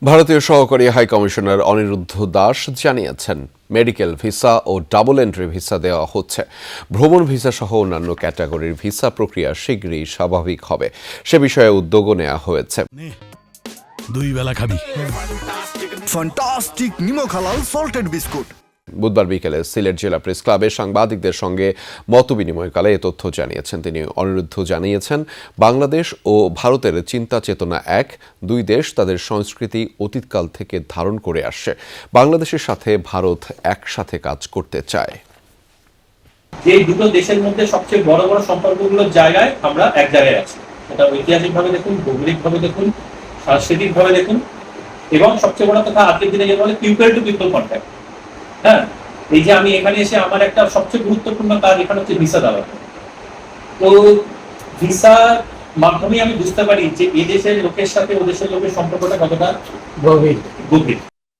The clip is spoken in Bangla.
ভারতীয় সহকারী হাই কমিশনার অনিরুদ্ধ দাস জানিয়েছেন, medical visa O double entry visa দেওয়া হচ্ছে। ভ্রমণ ভিসা সহ অন্যান্য ক্যাটাগরির ভিসা প্রক্রিয়া শীঘ্রই স্বাভাবিক হবে, সে বিষয়ে উদ্যোগও নেওয়া হয়েছে। দুই বেলা খাবি ফ্যান্টাস্টিক নিমো হালাল সল্টেড বিস্কুট। বুধবার বিকেলে সিলেট জেলা প্রেস ক্লাবে সাংবাদিকদের সঙ্গে মতবিনিময়কালে এ তথ্য জানিয়েছেন তিনি। অনিরুদ্ধ জানিয়েছেন, বাংলাদেশ ও ভারতের চিন্তা চেতনা এক, দুই দেশ তাদের সংস্কৃতি অতীতকাল থেকে ধারণ করে আসছে। বাংলাদেশের সাথে ভারত একসাথে কাজ করতে চায়। এই দুটো দেশের মধ্যে সবচেয়ে বড় বড় সম্পর্কগুলোর জায়গায় আমরা এক জায়গায় আছি। এটা ঐতিহাসিকভাবে দেখুন, ভৌগোলিকভাবে দেখুন, সাংস্কৃতিকভাবে দেখুন, এবং সবচেয়ে বড় কথা আজকের দিনে যেটা বলে পিপল টু পিপল কন্ট্যাক্ট। হ্যাঁ, এই যে আমি এখানে এসে আমার একটা সবচেয়ে গুরুত্বপূর্ণ কাজ এখানে হচ্ছে ভিসা দেওয়া। তো ভিসার মাধ্যমে আমি বুঝতে পারি যে এই দেশের লোকের সাথে ও দেশের লোকের সম্পর্কটা কতটা গভীর।